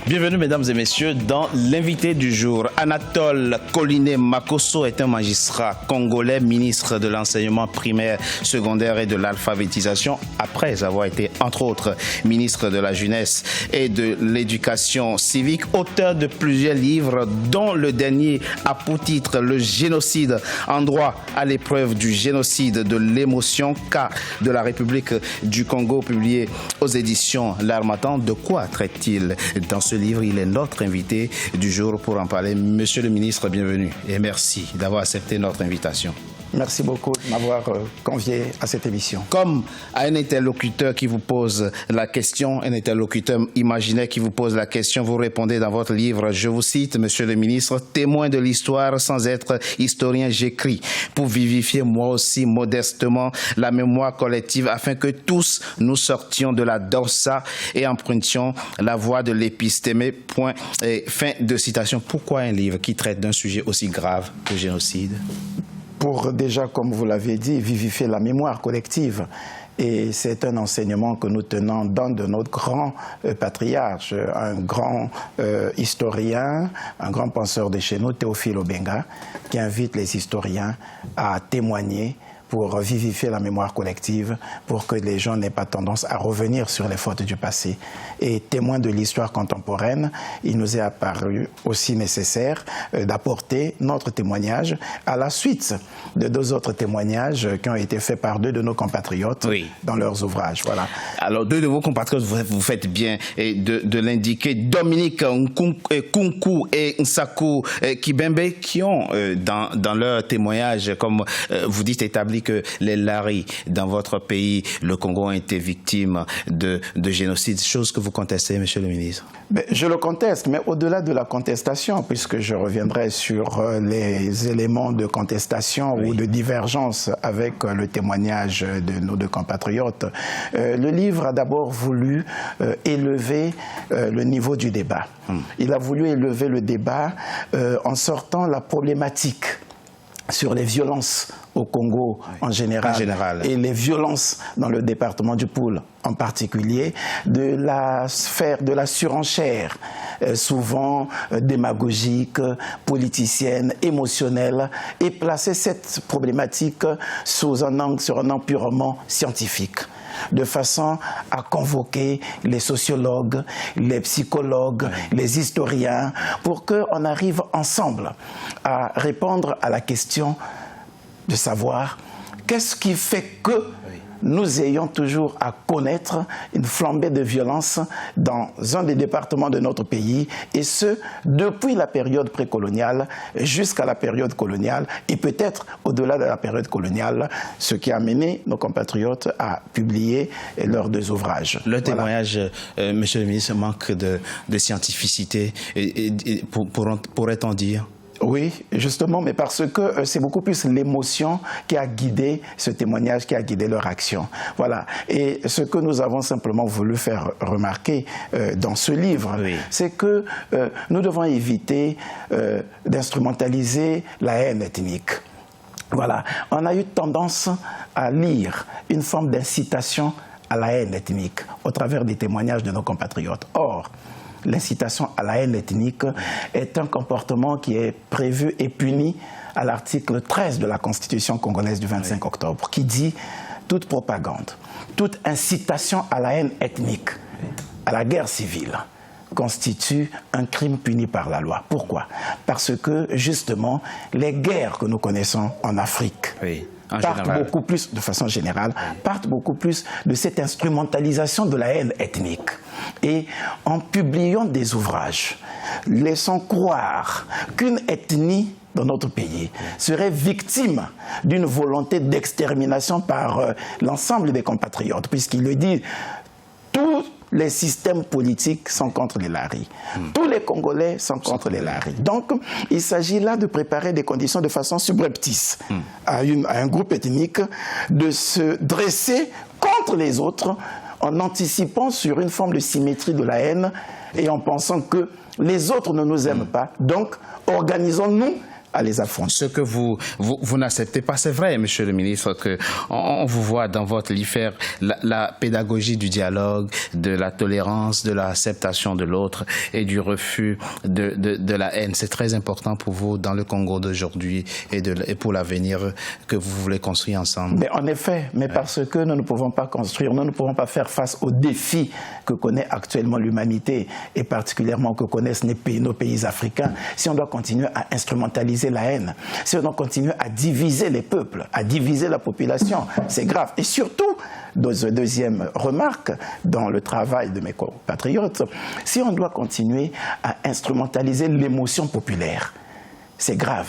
Bienvenue mesdames et messieurs dans l'invité du jour. Anatole Koliné Makosso est un magistrat congolais, ministre de l'enseignement primaire, secondaire et de l'alphabétisation, après avoir été entre autres ministre de la jeunesse et de l'éducation civique, auteur de plusieurs livres dont le dernier a pour titre Le génocide en droit à l'épreuve du génocide de l'émotion cas de la République du Congo, publié aux éditions L'Harmattan. De quoi traite-t-il dans ce livre? Il est notre invité du jour pour en parler. Monsieur le ministre, bienvenue et merci d'avoir accepté notre invitation. Merci beaucoup de m'avoir convié à cette émission. Comme à un interlocuteur qui vous pose la question, un interlocuteur imaginaire qui vous pose la question, vous répondez dans votre livre, je vous cite, monsieur le ministre, témoin de l'histoire sans être historien, j'écris pour vivifier moi aussi modestement la mémoire collective afin que tous nous sortions de la dorsa et empruntions la voie de l'épistémé. Point et fin de citation. Pourquoi un livre qui traite d'un sujet aussi grave que le génocide? Pour déjà, comme vous l'avez dit, vivifier la mémoire collective. Et c'est un enseignement que nous tenons d'un de nos grands patriarches, un grand historien, un grand penseur de chez nous, Théophile Obenga, qui invite les historiens à témoigner pour vivifier la mémoire collective, pour que les gens n'aient pas tendance à revenir sur les fautes du passé. Et témoin de l'histoire contemporaine, il nous est apparu aussi nécessaire d'apporter notre témoignage à la suite de deux autres témoignages qui ont été faits par deux de nos compatriotes dans leurs ouvrages. Voilà. Alors, deux de vos compatriotes, vous faites bien de l'indiquer, Dominique Nkunku et Nsaku Kibembe, qui ont dans leur témoignage, comme vous dites, établi que les Laris dans votre pays, le Congo, ont été victimes de génocide, chose que vous contestez, monsieur le ministre? Je le conteste, mais au-delà de la contestation, puisque je reviendrai sur les éléments de contestation ou de divergence avec le témoignage de nos deux compatriotes, le livre a d'abord voulu élever le niveau du débat. Il a voulu élever le débat en sortant la problématique sur les violences au Congo en général et les violences dans le département du Poul en particulier, de la sphère de la surenchère, souvent démagogique, politicienne, émotionnelle, et placer cette problématique sur un angle purement scientifique, de façon à convoquer les sociologues, les psychologues, les historiens, pour qu'on arrive ensemble à répondre à la question de savoir qu'est-ce qui fait que nous ayons toujours à connaître une flambée de violence dans un des départements de notre pays, et ce, depuis la période précoloniale jusqu'à la période coloniale, et peut-être au-delà de la période coloniale, ce qui a amené nos compatriotes à publier leurs deux ouvrages. Le témoignage, monsieur le ministre, manque de scientificité, pourrait-on dire? Oui, justement, mais parce que c'est beaucoup plus l'émotion qui a guidé ce témoignage, qui a guidé leur action. Voilà. Et ce que nous avons simplement voulu faire remarquer dans ce livre, c'est que nous devons éviter d'instrumentaliser la haine ethnique. Voilà. On a eu tendance à lire une forme d'incitation à la haine ethnique au travers des témoignages de nos compatriotes. Or, l'incitation à la haine ethnique est un comportement qui est prévu et puni à l'article 13 de la Constitution congolaise du 25 octobre, qui dit « toute propagande, toute incitation à la haine ethnique, à la guerre civile, constitue un crime puni par la loi ». Pourquoi? Parce que, justement, les guerres que nous connaissons en Afrique partent beaucoup plus, de façon générale, partent beaucoup plus de cette instrumentalisation de la haine ethnique. Et en publiant des ouvrages, laissons croire qu'une ethnie dans notre pays serait victime d'une volonté d'extermination par l'ensemble des compatriotes, puisqu'il le dit, tous les systèmes politiques sont contre les Laris. Tous les Congolais sont contre les Laris. Donc, il s'agit là de préparer des conditions de façon subreptice à un groupe ethnique de se dresser contre les autres en anticipant sur une forme de symétrie de la haine et en pensant que les autres ne nous aiment pas. Donc, organisons-nous à les affronter. Ce que vous n'acceptez pas, c'est vrai, monsieur le ministre, qu'on vous voit dans votre livre faire la pédagogie du dialogue, de la tolérance, de l'acceptation de l'autre et du refus de la haine. C'est très important pour vous dans le Congo d'aujourd'hui et pour l'avenir que vous voulez construire ensemble. Mais en effet, parce que nous ne pouvons pas construire, nous ne pouvons pas faire face aux défis que connaît actuellement l'humanité et particulièrement que connaissent nos pays africains, si on doit continuer à instrumentaliser la haine, si on continue à diviser les peuples, à diviser la population, c'est grave. Et surtout, deuxième remarque, dans le travail de mes compatriotes, si on doit continuer à instrumentaliser l'émotion populaire, c'est grave.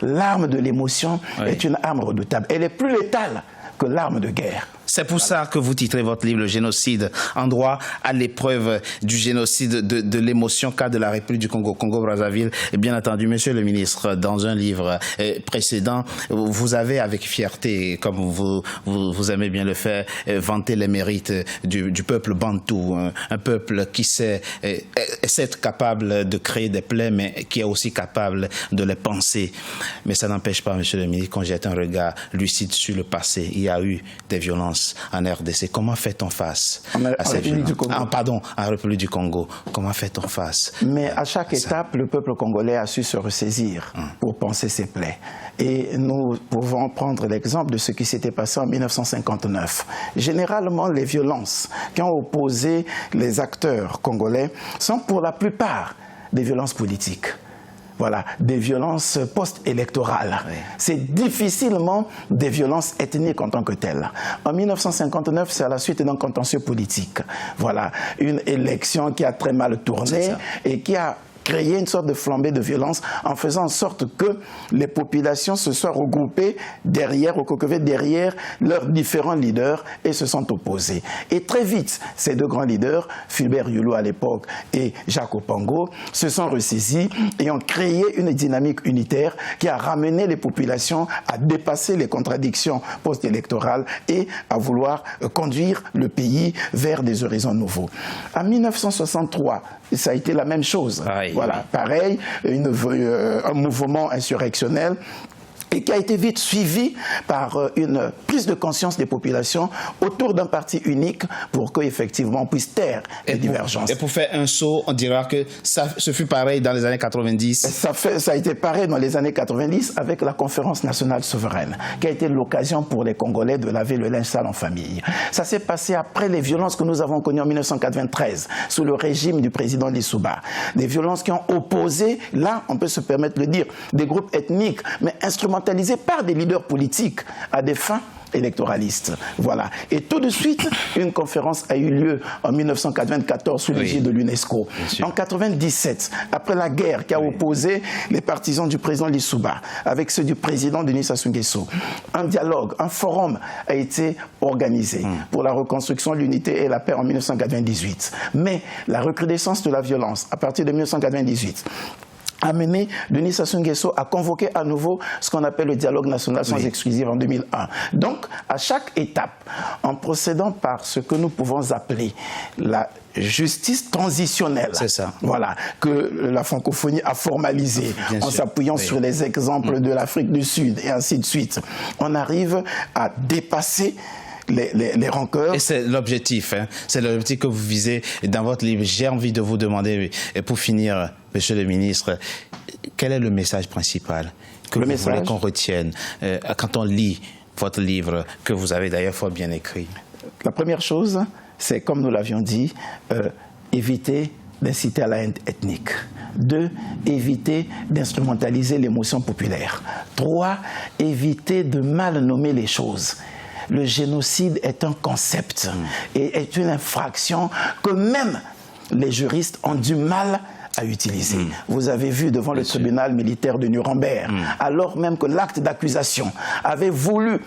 L'arme de l'émotion est une arme redoutable. Elle est plus létale que l'arme de guerre. C'est pour ça que vous titrez votre livre « Le génocide », en droit à l'épreuve du génocide de l'émotion, cas de la République du Congo, Congo-Brazzaville. Et bien entendu, monsieur le ministre, dans un livre précédent, vous avez avec fierté, comme vous aimez bien le faire, vanté les mérites du peuple bantou, un peuple qui sait être capable de créer des plaies, mais qui est aussi capable de les penser. Mais ça n'empêche pas, monsieur le ministre, qu'on jette un regard lucide sur le passé. Il y a eu des violences en RDC. Comment fait-on face à cette violence? En République du Congo. Comment fait-on face? Mais à chaque étape, le peuple congolais a su se ressaisir pour penser ses plaies. Et nous pouvons prendre l'exemple de ce qui s'était passé en 1959. Généralement, les violences qui ont opposé les acteurs congolais sont pour la plupart des violences politiques. Voilà, des violences post-électorales. Oui. C'est difficilement des violences ethniques en tant que telles. En 1959, c'est à la suite d'un contentieux politique. Voilà, une élection qui a très mal tourné et qui a créer une sorte de flambée de violence en faisant en sorte que les populations se soient regroupées derrière leurs différents leaders et se sont opposés. Et très vite, ces deux grands leaders, Fulbert Yulu à l'époque et Jacques Opango, se sont ressaisis et ont créé une dynamique unitaire qui a ramené les populations à dépasser les contradictions post-électorales et à vouloir conduire le pays vers des horizons nouveaux. En 1963, ça a été la même chose. Voilà, pareil, un mouvement insurrectionnel et qui a été vite suivi par une prise de conscience des populations autour d'un parti unique pour qu'effectivement on puisse taire les divergences. Et pour faire un saut, on dira que ce fut pareil dans les années 90. Ça a été pareil dans les années 90 avec la Conférence nationale souveraine, qui a été l'occasion pour les Congolais de laver le linge sale en famille. Ça s'est passé après les violences que nous avons connues en 1993, sous le régime du président Lissouba. Des violences qui ont opposé, là on peut se permettre de le dire, des groupes ethniques, mais instrumentalisés par des leaders politiques à des fins électoralistes. Voilà. Et tout de suite, une conférence a eu lieu en 1994 sous l'égide de l'UNESCO. En 1997, après la guerre qui a opposé les partisans du président Lissouba avec ceux du président Denis Sassou Nguesso, un dialogue, un forum a été organisé pour la reconstruction de l'unité et la paix en 1998. Mais la recrudescence de la violence à partir de 1998 a mené Denis Sassou Nguesso à convoquer à nouveau ce qu'on appelle le dialogue national sans exclusive en 2001. Donc, à chaque étape, en procédant par ce que nous pouvons appeler la justice transitionnelle, voilà, que la francophonie a formalisée en s'appuyant sur les exemples de l'Afrique du Sud et ainsi de suite, on arrive à dépasser les rancœurs. Et c'est l'objectif, c'est l'objectif que vous visez dans votre livre. J'ai envie de vous demander, et pour finir, monsieur le ministre, quel est le message principal que vous voulez qu'on retienne quand on lit votre livre, que vous avez d'ailleurs fort bien écrit? La première chose, c'est, comme nous l'avions dit, éviter d'inciter à la haine ethnique. 2, éviter d'instrumentaliser l'émotion populaire. 3, éviter de mal nommer les choses. Le génocide est un concept et est une infraction que même les juristes ont du mal à utiliser. Vous avez vu devant le tribunal militaire de Nuremberg, alors même que l'acte d'accusation avait voulu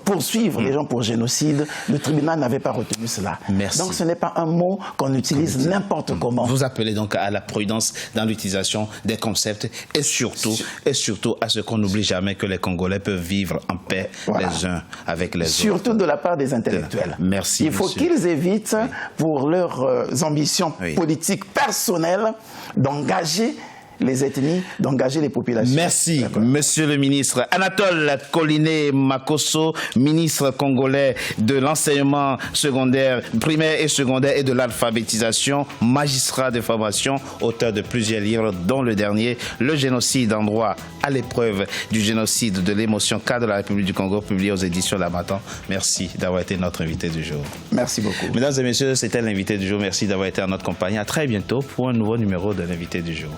poursuivre les gens pour génocide, le tribunal n'avait pas retenu cela. Merci. Donc ce n'est pas un mot qu'on utilise n'importe comment. Vous appelez donc à la prudence dans l'utilisation des concepts et surtout à ce qu'on n'oublie jamais que les Congolais peuvent vivre en paix les uns avec les autres. Surtout de la part des intellectuels. Merci. Il faut qu'ils évitent pour leurs ambitions politiques personnelles d'engager les ethnies, d'engager les populations. Merci, Monsieur le ministre. Anatole Koliné-Makosso, ministre congolais de l'enseignement secondaire, primaire et secondaire et de l'alphabétisation, magistrat de formation, auteur de plusieurs livres, dont le dernier, Le génocide en droit à l'épreuve du génocide de l'émotion, cas de la République du Congo, publié aux éditions L'Harmattan. Merci d'avoir été notre invité du jour. Merci beaucoup. Mesdames et messieurs, c'était l'invité du jour. Merci d'avoir été en notre compagnie. À très bientôt pour un nouveau numéro de l'invité du jour.